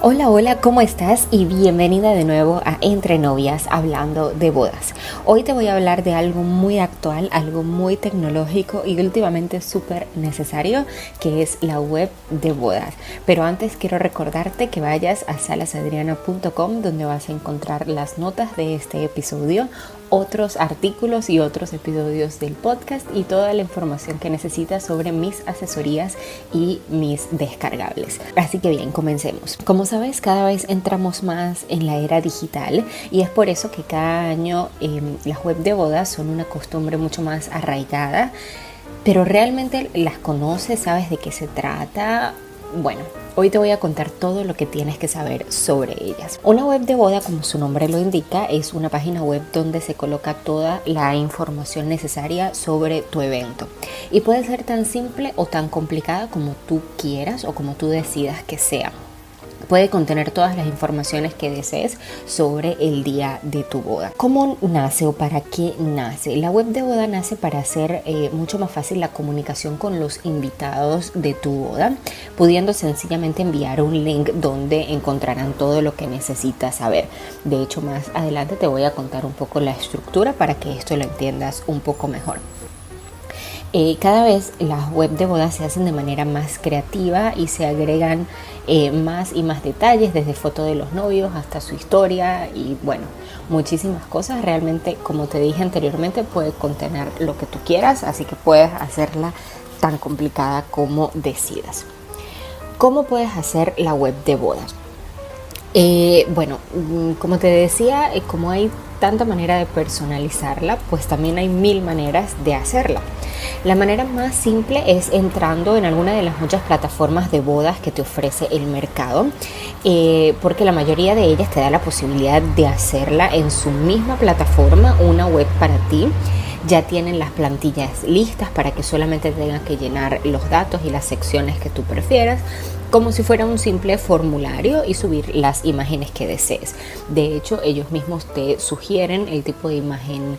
Hola, hola, ¿cómo estás? Y bienvenida de nuevo a Entre Novias hablando de bodas. Hoy te voy a hablar de algo muy actual, algo muy tecnológico y últimamente súper necesario, que es la web de bodas. Pero antes quiero recordarte que vayas a salasadriana.com, donde vas a encontrar las notas de este episodio, otros artículos y otros episodios del podcast y toda la información que necesitas sobre mis asesorías y mis descargables. Así que bien, comencemos. Como sabes, cada vez entramos más en la era digital y es por eso que cada año las web de bodas son una costumbre mucho más arraigada, pero realmente las conoces, sabes de qué se trata. Bueno, hoy te voy a contar todo lo que tienes que saber sobre ellas. Una web de boda, como su nombre lo indica, es una página web donde se coloca toda la información necesaria sobre tu evento. Y puede ser tan simple o tan complicada como tú quieras o como tú decidas que sea. Puede contener todas las informaciones que desees sobre el día de tu boda. ¿Cómo nace o para qué nace? La web de boda nace para hacer mucho más fácil la comunicación con los invitados de tu boda, pudiendo sencillamente enviar un link donde encontrarán todo lo que necesitas saber. De hecho, más adelante te voy a contar un poco la estructura para que esto lo entiendas un poco mejor. Cada vez las web de bodas se hacen de manera más creativa y se agregan más y más detalles, desde fotos de los novios hasta su historia y bueno, muchísimas cosas. Realmente, como te dije anteriormente, puede contener lo que tú quieras, así que puedes hacerla tan complicada como decidas. ¿Cómo puedes hacer la web de bodas? Bueno, como te decía, como hay tanta manera de personalizarla, pues también hay mil maneras de hacerla. La manera más simple es entrando en alguna de las muchas plataformas de bodas que te ofrece el mercado, porque la mayoría de ellas te da la posibilidad de hacerla en su misma plataforma, una web para ti. Ya tienen las plantillas listas para que solamente tengas que llenar los datos y las secciones que tú prefieras, como si fuera un simple formulario, y subir las imágenes que desees. De hecho, ellos mismos te sugieren el tipo de imagen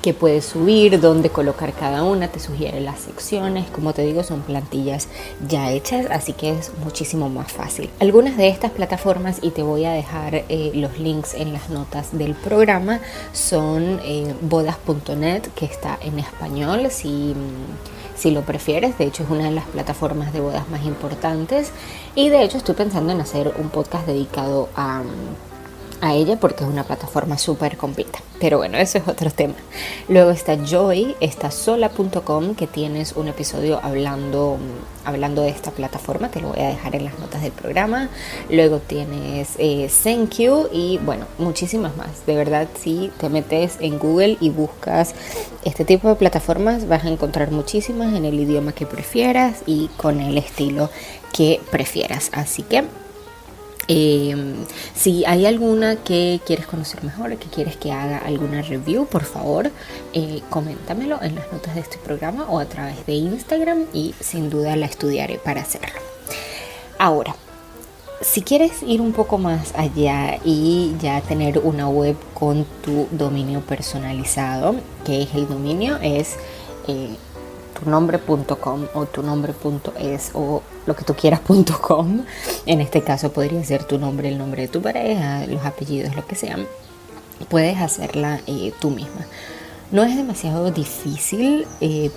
que puedes subir, dónde colocar cada una, te sugiere las secciones. Como te digo, son plantillas ya hechas, así que es muchísimo más fácil. Algunas de estas plataformas, y te voy a dejar los links en las notas del programa, son bodas.net, que está en español, si lo prefieres. De hecho, es una de las plataformas de bodas más importantes y de hecho estoy pensando en hacer un podcast dedicado a ella, porque es una plataforma súper completa. Pero bueno, eso es otro tema. Luego está Joy, está sola.com, que tienes un episodio hablando de esta plataforma, te lo voy a dejar en las notas del programa. Luego tienes Senkyu y bueno, muchísimas más. De verdad, si te metes en Google y buscas este tipo de plataformas, vas a encontrar muchísimas en el idioma que prefieras y con el estilo que prefieras. Así que si hay alguna que quieres conocer mejor, que quieres que haga alguna review, por favor, coméntamelo en las notas de este programa o a través de Instagram y sin duda la estudiaré para hacerlo. Ahora, si quieres ir un poco más allá y ya tener una web con tu dominio personalizado, que es el dominio, es tunombre.com o tunombre.es o lo que tú quieras.com. En este caso podría ser tu nombre, el nombre de tu pareja, los apellidos, lo que sean. Puedes hacerla tú misma. No es demasiado difícil,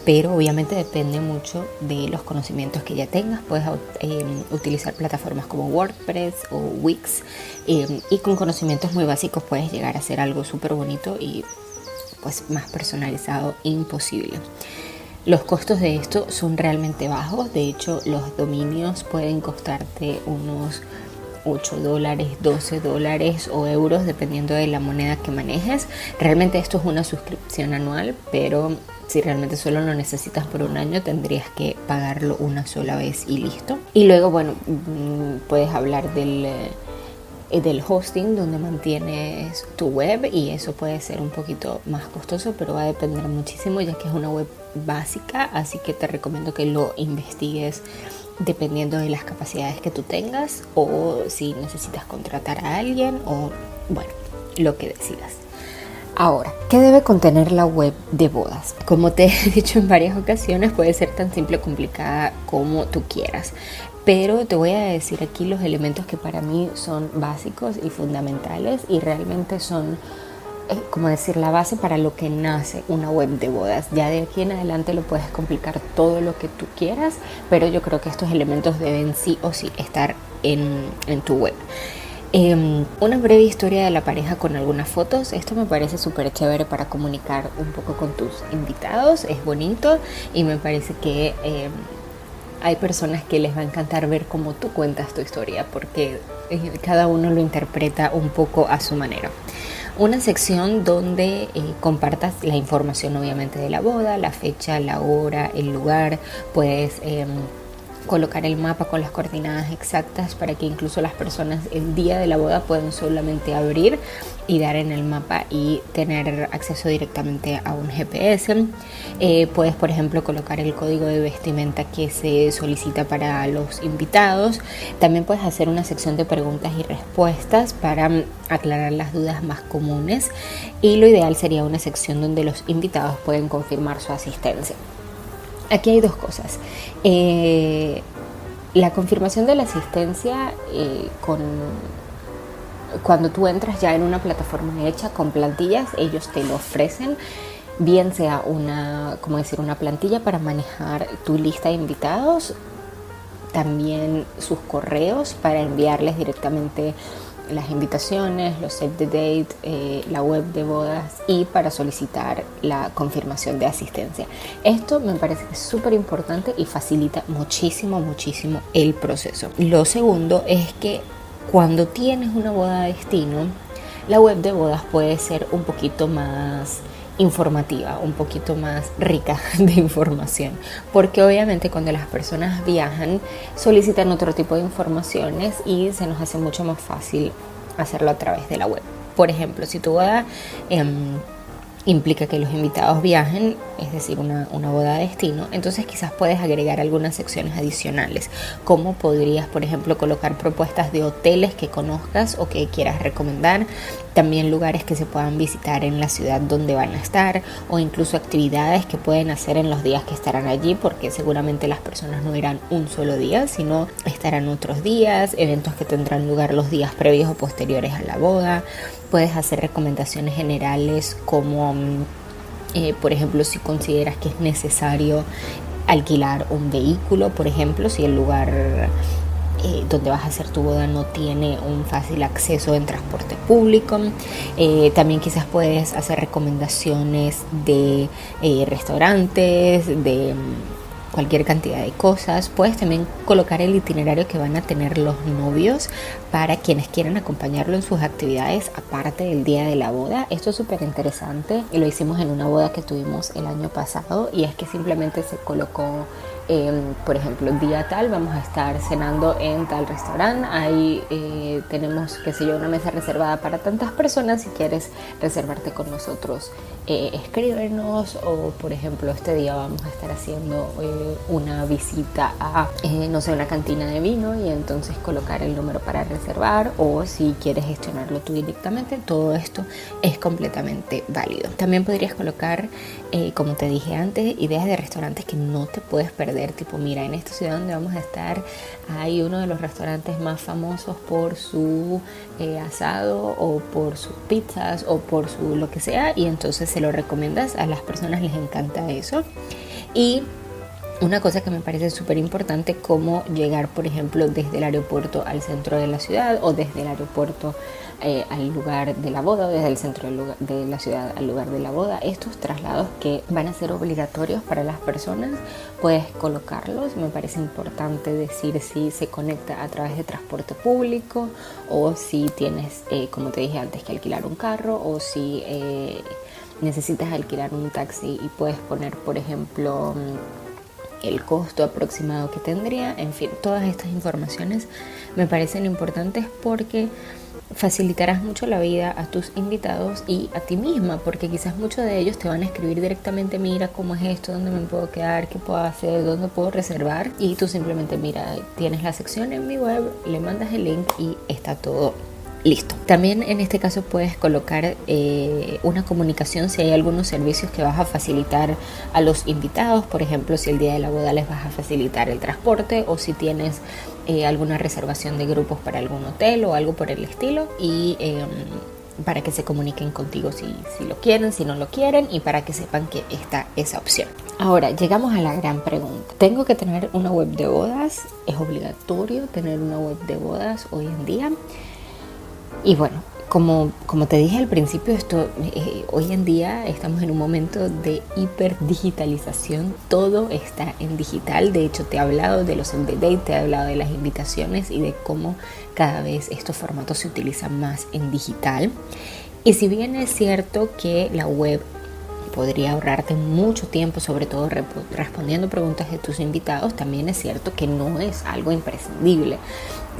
pero obviamente depende mucho de los conocimientos que ya tengas. Puedes utilizar plataformas como WordPress o Wix, y con conocimientos muy básicos puedes llegar a hacer algo súper bonito y pues más personalizado imposible. Los costos de esto son realmente bajos. De hecho, los dominios pueden costarte unos $8, $12 o euros, dependiendo de la moneda que manejes. Realmente esto es una suscripción anual, pero si realmente solo lo necesitas por un año, tendrías que pagarlo una sola vez y listo. Y luego, bueno, puedes hablar del hosting donde mantienes tu web, y eso puede ser un poquito más costoso, pero va a depender muchísimo, ya que es una web básica, así que te recomiendo que lo investigues dependiendo de las capacidades que tú tengas, o si necesitas contratar a alguien, o bueno, lo que decidas. Ahora, ¿qué debe contener la web de bodas? Como te he dicho en varias ocasiones, puede ser tan simple o complicada como tú quieras. pero te voy a decir aquí los elementos que para mí son básicos y fundamentales y realmente son, como decir, la base para lo que nace una web de bodas. Ya de aquí en adelante lo puedes complicar todo lo que tú quieras, pero yo creo que estos elementos deben sí o sí estar en tu web. Una breve historia de la pareja con algunas fotos. Esto me parece súper chévere para comunicar un poco con tus invitados. Es bonito y me parece que hay personas que les va a encantar ver cómo tú cuentas tu historia, porque cada uno lo interpreta un poco a su manera. Una sección donde compartas la información obviamente de la boda, la fecha, la hora, el lugar. Puedes colocar el mapa con las coordenadas exactas para que incluso las personas el día de la boda puedan solamente abrir y dar en el mapa y tener acceso directamente a un GPS. Puedes, por ejemplo, colocar el código de vestimenta que se solicita para los invitados. También puedes hacer una sección de preguntas y respuestas para aclarar las dudas más comunes, y lo ideal sería una sección donde los invitados pueden confirmar su asistencia. Aquí hay dos cosas. La confirmación de la asistencia cuando tú entras ya en una plataforma hecha con plantillas, ellos te lo ofrecen, bien sea una plantilla para manejar tu lista de invitados, también sus correos para enviarles directamente las invitaciones, los save the date, la web de bodas, y para solicitar la confirmación de asistencia. Esto me parece que es súper importante y facilita muchísimo el proceso. Lo segundo es que cuando tienes una boda de destino, la web de bodas puede ser un poquito más informativa, un poquito más rica de información, porque obviamente cuando las personas viajan solicitan otro tipo de informaciones y se nos hace mucho más fácil hacerlo a través de la web. Por ejemplo, si tu boda implica que los invitados viajen, es decir, una boda de destino, entonces quizás puedes agregar algunas secciones adicionales, como podrías, por ejemplo, colocar propuestas de hoteles que conozcas o que quieras recomendar, también lugares que se puedan visitar en la ciudad donde van a estar, o incluso actividades que pueden hacer en los días que estarán allí, porque seguramente las personas no irán un solo día, sino estarán otros días, eventos que tendrán lugar los días previos o posteriores a la boda. Puedes hacer recomendaciones generales como, por ejemplo, si consideras que es necesario alquilar un vehículo, por ejemplo, si el lugar donde vas a hacer tu boda no tiene un fácil acceso en transporte público. También quizás puedes hacer recomendaciones de restaurantes, de cualquier cantidad de cosas. Puedes también colocar el itinerario que van a tener los novios para quienes quieran acompañarlo en sus actividades aparte del día de la boda. Esto es súper interesante y lo hicimos en una boda que tuvimos el año pasado, y es que simplemente se colocó, por ejemplo, día tal vamos a estar cenando en tal restaurante, ahí tenemos, qué sé yo, una mesa reservada para tantas personas. Si quieres reservarte con nosotros, escríbenos. O por ejemplo, este día vamos a estar haciendo una visita a no sé, una cantina de vino, y entonces colocar el número para reservar, o si quieres gestionarlo tú directamente. Todo esto es completamente válido. También podrías colocar, como te dije antes, ideas de restaurantes que no te puedes perder, tipo, mira, en esta ciudad donde vamos a estar hay uno de los restaurantes más famosos por su asado, o por sus pizzas, o por su lo que sea, y entonces se lo recomiendas. A las personas les encanta eso. Y una cosa que me parece súper importante, como llegar, por ejemplo, desde el aeropuerto al centro de la ciudad, o desde el aeropuerto al lugar de la boda, o desde el centro de la ciudad al lugar de la boda. Estos traslados que van a ser obligatorios para las personas, puedes colocarlos. Me parece importante decir si se conecta a través de transporte público, o si tienes, como te dije antes, que alquilar un carro, o si necesitas alquilar un taxi, y puedes poner, por ejemplo, el costo aproximado que tendría. En fin, todas estas informaciones me parecen importantes porque facilitarás mucho la vida a tus invitados y a ti misma, porque quizás muchos de ellos te van a escribir directamente: mira, cómo es esto, dónde me puedo quedar, qué puedo hacer, dónde puedo reservar, y tú simplemente, mira, tienes la sección en mi web, le mandas el link y está todo Listo. También en este caso puedes colocar una comunicación si hay algunos servicios que vas a facilitar a los invitados. Por ejemplo, si el día de la boda les vas a facilitar el transporte, o si tienes alguna reservación de grupos para algún hotel o algo por el estilo, y para que se comuniquen contigo si lo quieren, si no lo quieren, y para que sepan que está esa opción. Ahora, llegamos a la gran pregunta. ¿Tengo que tener una web de bodas? ¿Es obligatorio tener una web de bodas hoy en día? Y bueno, como te dije al principio, hoy en día estamos en un momento de hiperdigitalización. Todo está en digital. De hecho, te he hablado de los save the date, te he hablado de las invitaciones y de cómo cada vez estos formatos se utilizan más en digital. Y si bien es cierto que la web podría ahorrarte mucho tiempo, sobre todo respondiendo preguntas de tus invitados, también es cierto que no es algo imprescindible.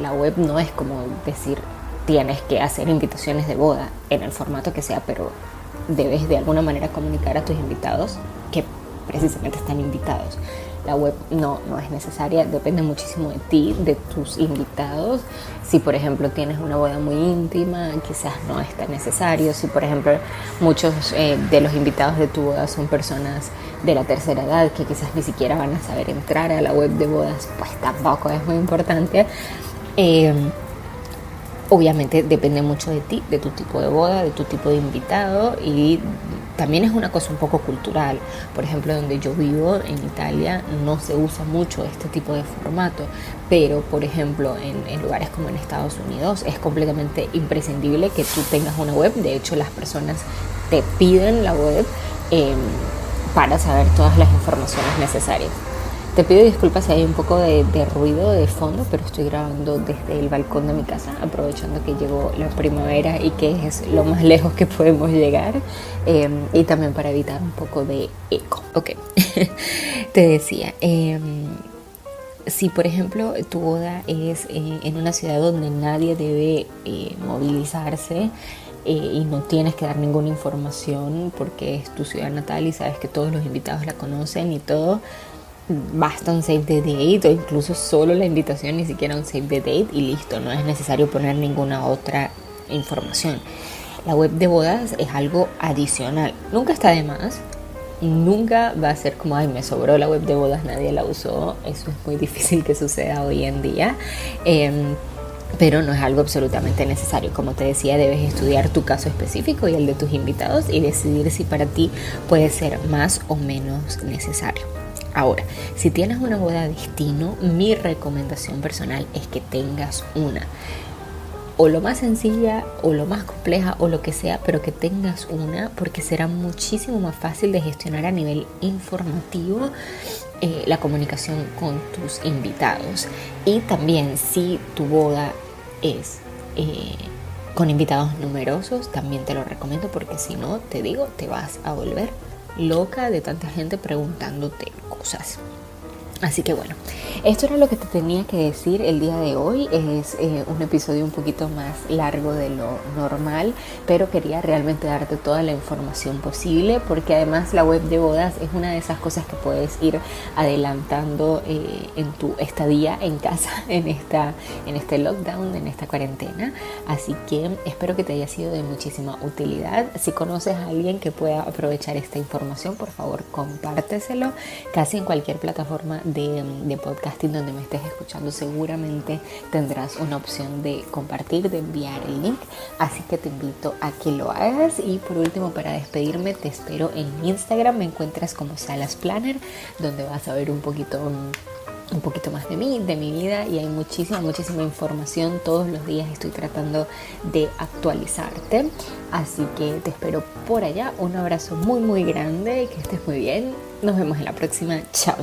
La web no es como decir, tienes que hacer invitaciones de boda en el formato que sea, pero debes de alguna manera comunicar a tus invitados que precisamente están invitados. La web no es necesaria, depende muchísimo de ti, de tus invitados. Si por ejemplo tienes una boda muy íntima, quizás no es tan necesario. Si por ejemplo muchos de los invitados de tu boda son personas de la tercera edad que quizás ni siquiera van a saber entrar a la web de bodas, pues tampoco es muy importante. Obviamente depende mucho de ti, de tu tipo de boda, de tu tipo de invitado, y también es una cosa un poco cultural. Por ejemplo, donde yo vivo, en Italia, no se usa mucho este tipo de formato, pero por ejemplo en lugares como en Estados Unidos es completamente imprescindible que tú tengas una web. De hecho, las personas te piden la web para saber todas las informaciones necesarias. Te pido disculpas si hay un poco de ruido de fondo, pero estoy grabando desde el balcón de mi casa, aprovechando que llegó la primavera y que es lo más lejos que podemos llegar, y también para evitar un poco de eco. Ok, te decía, si por ejemplo tu boda es en una ciudad donde nadie debe movilizarse, y no tienes que dar ninguna información porque es tu ciudad natal y sabes que todos los invitados la conocen y todo, basta un save the date, o incluso solo la invitación, ni siquiera un save the date, y listo. No es necesario poner ninguna otra información. La web de bodas es algo adicional, nunca está de más. Nunca va a ser como, ay, me sobró la web de bodas, nadie la usó. Eso es muy difícil que suceda hoy en día, pero no es algo absolutamente necesario. Como te decía, debes estudiar tu caso específico y el de tus invitados y decidir si para ti puede ser más o menos necesario. Ahora, si tienes una boda de destino, mi recomendación personal es que tengas una, o lo más sencilla o lo más compleja o lo que sea, pero que tengas una, porque será muchísimo más fácil de gestionar a nivel informativo la comunicación con tus invitados. Y también si tu boda es con invitados numerosos, también te lo recomiendo, porque si no, te digo, te vas a volver loca de tanta gente preguntándote cosas. Así que bueno, esto era lo que te tenía que decir el día de hoy. Es un episodio un poquito más largo de lo normal, pero quería realmente darte toda la información posible, porque además la web de bodas es una de esas cosas que puedes ir adelantando en tu estadía en casa, en este lockdown, en esta cuarentena. Así que espero que te haya sido de muchísima utilidad. Si conoces a alguien que pueda aprovechar esta información, por favor compárteselo. Casi en cualquier plataforma de podcasting donde me estés escuchando seguramente tendrás una opción de compartir, de enviar el link, así que te invito a que lo hagas. Y por último, para despedirme, te espero en Instagram. Me encuentras como Salas Planner, donde vas a ver un poquito más de mí, de mi vida, y hay muchísima información. Todos los días estoy tratando de actualizarte, así que te espero por allá. Un abrazo muy grande, que estés muy bien. Nos vemos en la próxima. Chao.